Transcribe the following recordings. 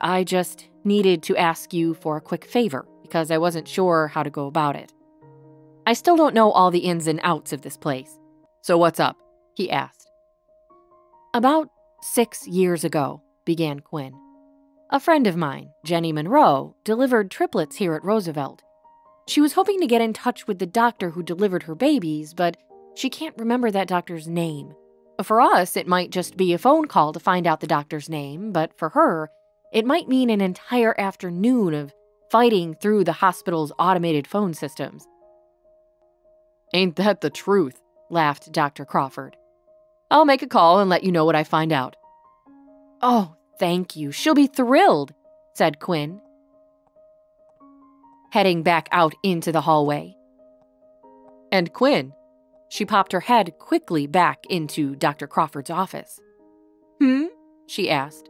I just needed to ask you for a quick favor because I wasn't sure how to go about it. I still don't know all the ins and outs of this place. So what's up? He asked. About 6 years ago, began Quinn. A friend of mine, Jenny Monroe, delivered triplets here at Roosevelt. She was hoping to get in touch with the doctor who delivered her babies, but she can't remember that doctor's name. For us, it might just be a phone call to find out the doctor's name, but for her, it might mean an entire afternoon of fighting through the hospital's automated phone systems. Ain't that the truth? Laughed Dr. Crawford. I'll make a call and let you know what I find out. Oh, thank you. She'll be thrilled, said Quinn, heading back out into the hallway. And Quinn, she popped her head quickly back into Dr. Crawford's office. She asked.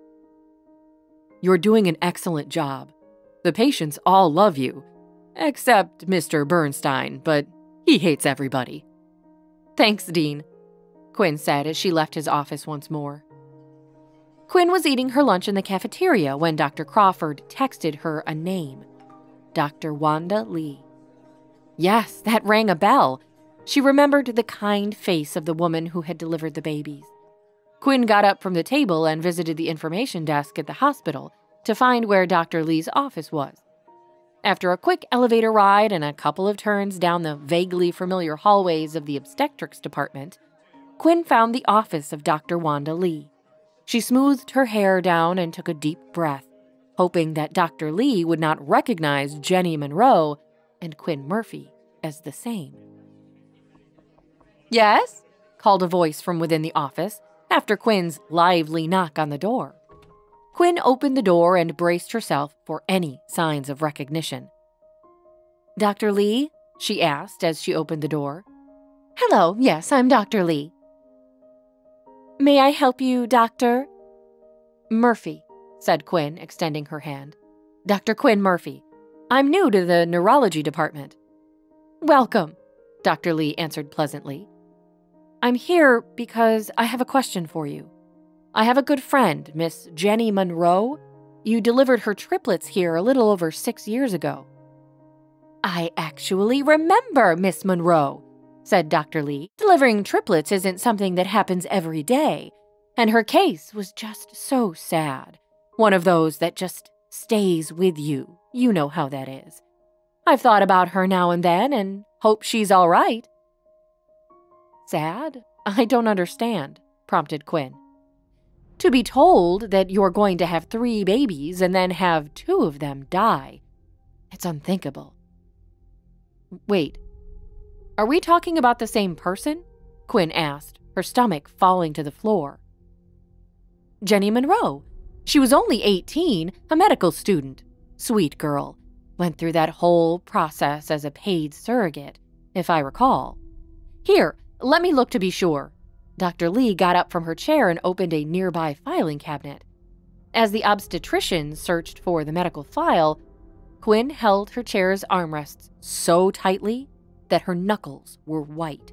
You're doing an excellent job. The patients all love you, except Mr. Bernstein, but he hates everybody. Thanks, Dean, Quinn said as she left his office once more. Quinn was eating her lunch in the cafeteria when Dr. Crawford texted her a name. Dr. Wanda Lee. Yes, that rang a bell. She remembered the kind face of the woman who had delivered the babies. Quinn got up from the table and visited the information desk at the hospital to find where Dr. Lee's office was. After a quick elevator ride and a couple of turns down the vaguely familiar hallways of the obstetrics department, Quinn found the office of Dr. Wanda Lee. She smoothed her hair down and took a deep breath, hoping that Dr. Lee would not recognize Jenny Monroe and Quinn Murphy as the same. Yes? Called a voice from within the office after Quinn's lively knock on the door. Quinn opened the door and braced herself for any signs of recognition. Dr. Lee? She asked as she opened the door. Hello, yes, I'm Dr. Lee. May I help you, Dr. Murphy, said Quinn, extending her hand. Dr. Quinn Murphy. I'm new to the neurology department. Welcome, Dr. Lee answered pleasantly. I'm here because I have a question for you. I have a good friend, Miss Jenny Monroe. You delivered her triplets here a little over 6 years ago. I actually remember Miss Monroe, said Dr. Lee. Delivering triplets isn't something that happens every day, and her case was just so sad. One of those that just stays with you. You know how that is. I've thought about her now and then and hope she's all right. Sad? I don't understand, prompted Quinn. To be told that you're going to have 3 babies and then have 2 of them die. It's unthinkable. Wait, are we talking about the same person? Quinn asked, her stomach falling to the floor. Jenny Monroe. She was only 18, a medical student. Sweet girl. Went through that whole process as a paid surrogate, if I recall. Here, let me look to be sure. Dr. Lee got up from her chair and opened a nearby filing cabinet. As the obstetrician searched for the medical file, Quinn held her chair's armrests so tightly that her knuckles were white.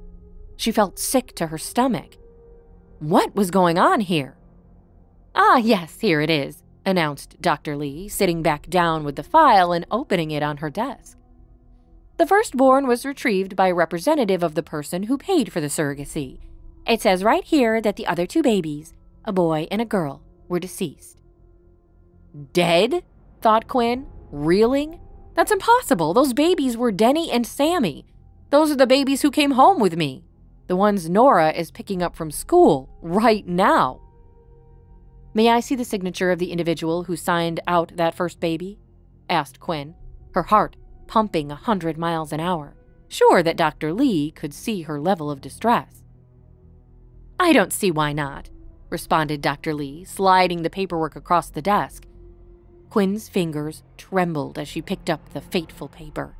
She felt sick to her stomach. What was going on here? Ah, yes, here it is, announced Dr. Lee, sitting back down with the file and opening it on her desk. The firstborn was retrieved by a representative of the person who paid for the surrogacy. It says right here that the other 2 babies, a boy and a girl, were deceased. Dead? Thought Quinn, reeling. That's impossible. Those babies were Denny and Sammy. Those are the babies who came home with me. The ones Nora is picking up from school right now. May I see the signature of the individual who signed out that first baby? Asked Quinn, her heart pumping 100 miles an hour, sure that Dr. Lee could see her level of distress. I don't see why not, responded Dr. Lee, sliding the paperwork across the desk. Quinn's fingers trembled as she picked up the fateful paper.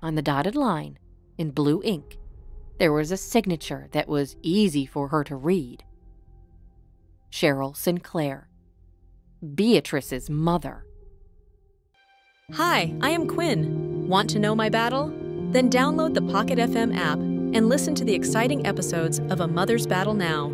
On the dotted line, in blue ink, there was a signature that was easy for her to read. Cheryl Sinclair, Beatrice's mother. Hi, I am Quinn. Want to know my battle? Then download the Pocket FM app and listen to the exciting episodes of A Mother's Battle Now.